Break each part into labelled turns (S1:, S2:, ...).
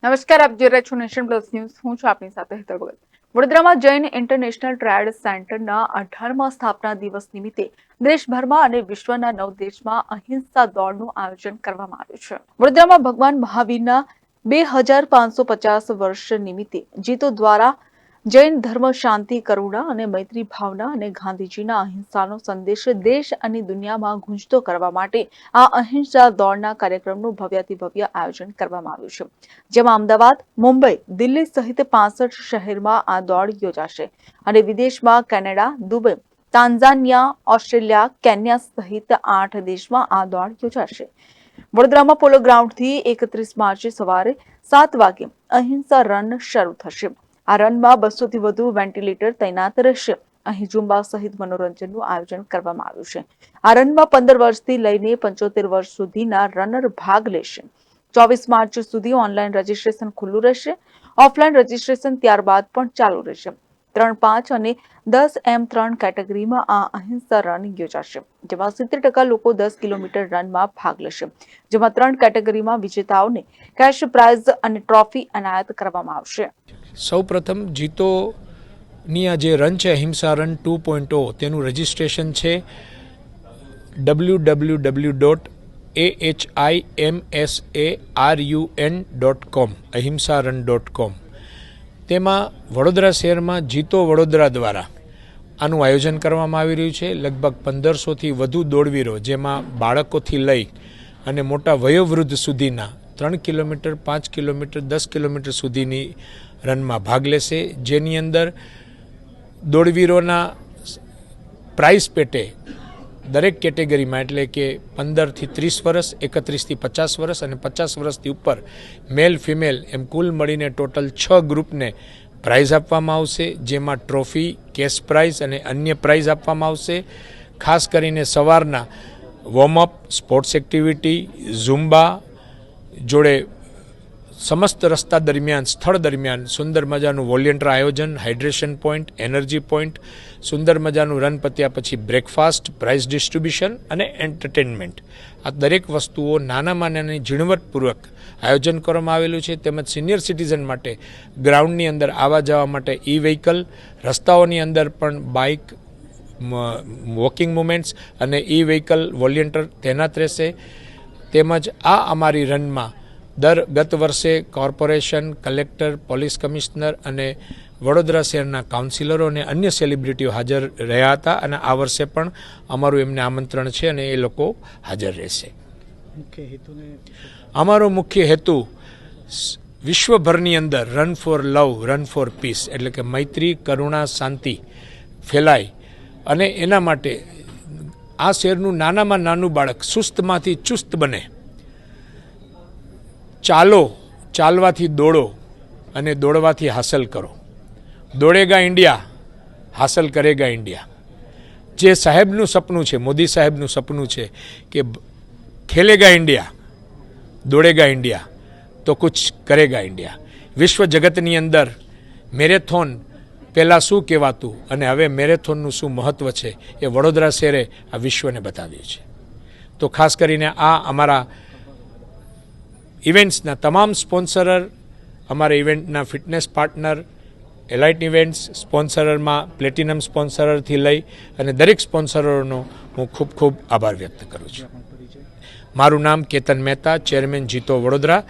S1: નમસ્કાર, આપ જોઈ રહ્યા છો નેશન પ્લસ ન્યૂઝ. હું છું આપની સાથે હેતલ ભગત. વડોદરામાં જૈન ઇન્ટરનેશનલ ટ્રેડ સેન્ટરના 18મા સ્થાપના દિવસ નિમિત્તે દેશભરમાં અને વિશ્વના 9 દેશમાં અહિંસા દોડનું આયોજન કરવામાં આવ્યું છે. વડોદરામાં ભગવાન મહાવીરના 2550 વર્ષ નિમિત્તે જીતો દ્વારા જૈન ધર્મ, શાંતિ, કરુણા અને મૈત્રી ભાવના અને ગાંધીજીના અહિંસાનો સંદેશ દેશ અને દુનિયામાં ગુંજતો કરવા માટે આ અહિંસા દોડના કાર્યક્રમનું ભવ્યાતિ ભવ્ય આયોજન કરવામાં આવ્યું છે, જેમાં અમદાવાદ, મુંબઈ, દિલ્હી સહિત 65 શહેરમાં આ દોડ યોજાશે અને વિદેશમાં Canada, Dubai, Tanzania, Australia, Kenya સહિત 8 દેશમાં આ દોડ યોજાશે. વડોદરામાં પોલો ગ્રાઉન્ડથી 31 માર્ચે સવારે 7 વાગે અહિંસા રન શરૂ થશે. આ રનમાં 200 થી વધુ વેન્ટિલેટર તૈનાત રહેશે. અહીં ઝુંબા સહિત મનોરંજનનું આયોજન કરવામાં આવ્યું છે. આ રનમાં 15 વર્ષથી લઈને 75 વર્ષ સુધીના રનર ભાગ લેશે. 24 માર્ચ સુધી ઓનલાઈન રજીસ્ટ્રેશન ખુલ્લું રહેશે. ઓફલાઈન રજીસ્ટ્રેશન ત્યારબાદ પણ ચાલુ રહેશે. 3, 5 અને 10 એમ 3 કેટેગરીમાં આ અહિંસા રન યોજાશે, જેમાં 70% લોકો 10 કિલોમીટર રનમાં ભાગ લેશે, જેમાં 3 કેટેગરીમાં વિજેતાઓને કેશ પ્રાઇઝ અને ટ્રોફી એનાયત કરવામાં આવશે.
S2: સૌપ્રથમ જીતોની આ જે રન છે અહિંસા રન 2.0 તેનું રજિસ્ટ્રેશન છે www.ahimsarun.com ahimsaran.com. તેમાં વડોદરા શહેરમાં જીતો વડોદરા દ્વારા આનું આયોજન કરવામાં આવી રહ્યું છે. લગભગ 1500થી વધુ દોડવીરો, જેમાં બાળકોથી લઈ અને મોટા વયોવૃદ્ધ સુધીના 3 કિલોમીટર, 5 કિલોમીટર, 10 કિલોમીટર સુધીની રનમાં ભાગ લેશે, જેની અંદર દોડવીરોના પ્રાઇઝ પેટે દરેક કેટેગરીમાં, એટલે કે 15 થી 30 વર્ષ, 31 થી 50 વર્ષ અને 50 વર્ષથી ઉપર મેલ ફિમેલ એમ કુલ મળીને ટોટલ 6 ગ્રુપને પ્રાઇઝ આપવામાં આવશે, જેમાં ટ્રોફી, કેશ પ્રાઇઝ અને અન્ય પ્રાઇઝ આપવામાં આવશે. ખાસ કરીને સવારના વોર્મઅપ, સ્પોર્ટ્સ એક્ટિવિટી, ઝુંબા જોડે સમસ્ત રસ્તા દરમિયાન, સ્થળ દરમિયાન સુંદર મજાનું વોલેન્ટિયર આયોજન, હાઇડ્રેશન પોઈન્ટ, એનર્જી પોઈન્ટ, સુંદર મજાનું રન પત્યા પછી બ્રેકફાસ્ટ, પ્રાઇઝ ડિસ્ટ્રીબ્યુશન અને એન્ટરટેનમેન્ટ, આ દરેક વસ્તુઓ નાનામાં નાની ઝીણવટપૂર્વક આયોજન કરવામાં આવેલું છે. તેમજ સિનિયર સિટીઝન માટે ગ્રાઉન્ડની અંદર આવવા જવા માટે ઈ વ્હીકલ, રસ્તાઓની અંદર પણ બાઇક, વોકિંગ મુવમેન્ટ્સ અને ઈ વ્હીકલ વોલેન્ટિયર તૈનાત રહેશે. તેમજ આ અમારી રનમાં ગત વર્ષે કોર્પોરેશન, કલેક્ટર, પોલીસ કમિશનર અને વડોદરા શહેરના કાઉન્સિલરો અને અન્ય સેલિબ્રિટીઓ હાજર રહ્યા હતા અને આ વર્ષે પણ અમારું એમને આમંત્રણ છે અને એ લોકો હાજર રહેશે. અમારો મુખ્ય હેતુ વિશ્વભરની અંદર run for love, run for peace, એટલે કે મૈત્રી, કરુણા, શાંતિ ફેલાય અને એના માટે આ શહેરનું નાનામાં નાનું બાળક સુસ્તમાંથી ચુસ્ત બને. ચાલો, ચાલવાથી દોડો અને દોડવાથી હાંસલ કરો. દોડેગા ઇન્ડિયા, હાંસલ કરેગા ઇન્ડિયા. જે સાહેબનું સપનું છે, મોદી સાહેબનું સપનું છે કે ખેલેગા ઇન્ડિયા, દોડેગા ઇન્ડિયા તો કુછ કરેગા ઇન્ડિયા. વિશ્વ જગતની અંદર મેરેથોન પહેલાં શું કહેવાતું અને હવે મેરેથોનનું શું મહત્ત્વ છે એ વડોદરા શહેરે આ વિશ્વને બતાવ્યું છે. તો ખાસ કરીને આ અમારા ઇવેન્ટ્સના તમામ સ્પોન્સરર, અમારા ઇવેન્ટના ફિટનેસ પાર્ટનર, એલાઇટ ઇવેન્ટ્સ સ્પોન્સરમાં પ્લેટિનમ સ્પોન્સરથી લઈ અને દરેક સ્પોન્સરોનો હું ખૂબ ખૂબ આભાર વ્યક્ત કરું છું. મારું નામ Ketan Mehta, chairman JITO Vadodara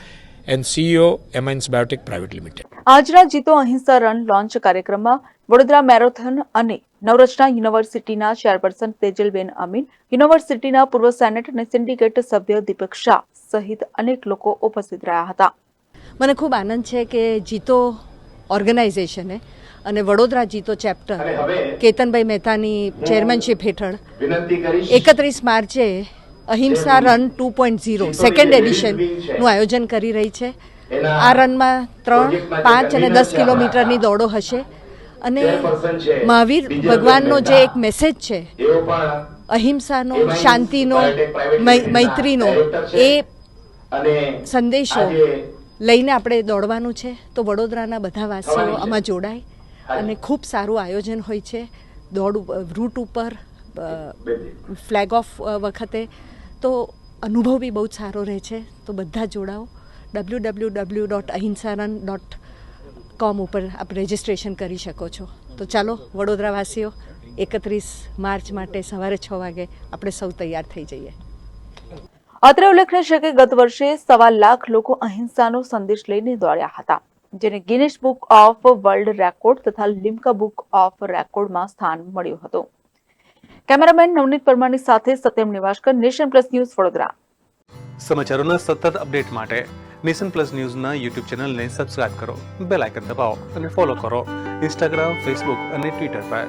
S2: and CEO Amines biotech private limited.
S1: આજના જીતો અહિંસા રન લોન્ચ કાર્યક્રમમાં વડોદરા મેરેથોન અને નવરચના યુનિવર્સિટીના ચેરપર્સન તેજલબેન અમીન, યુનિવર્સિટીના પૂર્વ સેનેટ અને સિન્ડિકેટ સભ્ય દીપક શાહ સહિત અનેક લોકો ઉપસ્થિત રહ્યા હતા.
S3: મને ખૂબ આનંદ છે કે જીતો ઓર્ગેનાઇઝેશને અને વડોદરા જીતો ચેપ્ટર કેતનભાઈ મહેતાની ચેરમેનશીપ હેઠળ 31 માર્ચે અહિંસા રન 2.0 સેકન્ડ એડિશનનું આયોજન કરી રહી છે. આ રનમાં 3, 5 અને 10 કિલોમીટરની દોડો હશે અને મહાવીર ભગવાનનો જે એક મેસેજ છે અહિંસાનો, શાંતિનો, મૈત્રીનો, એ સંદેશો લઈને આપણે દોડવાનું છે. તો વડોદરાના બધા વાસીઓ આમાં જોડાય અને ખૂબ સારું આયોજન હોય છે. દોડ રૂટ ઉપર ફ્લેગ ઓફ વખતે તો અનુભવ બી બહુ સારો રહે છે. તો બધા જોડાઓ. www.ahimsaran.com ઉપર આપ રજિસ્ટ્રેશન કરી શકો છો. તો ચાલો વડોદરાવાસીઓ 31 માર્ચ માટે સવારે 6 વાગે આપણે સૌ તૈયાર થઈ જઈએ.
S1: અત્રે ઉલ્લેખનીય છે કે ગત વર્ષે 1.25 લાખ લોકો અહિંસાનો સંદેશ લઈને દોડ્યા હતા, જેને Guinness book of world record તથા લિમ્કા બુક ઓફ રેકોર્ડમાં સ્થાન મળ્યું હતું. કેમેરામેન નવનીત પરમારની સાથે Satyam Nivaskar, nation plus news, Vadodara.
S4: સમાચારોના સતત અપડેટ માટે નેશન પ્લસ ન્યૂઝના યુટ્યુબ ચેનલને સબસ્ક્રાઇબ કરો, બેલ આઇકન દબાવો અને ફોલો કરો ઇન્સ્ટાગ્રામ, ફેસબુક અને ટ્વિટર પર.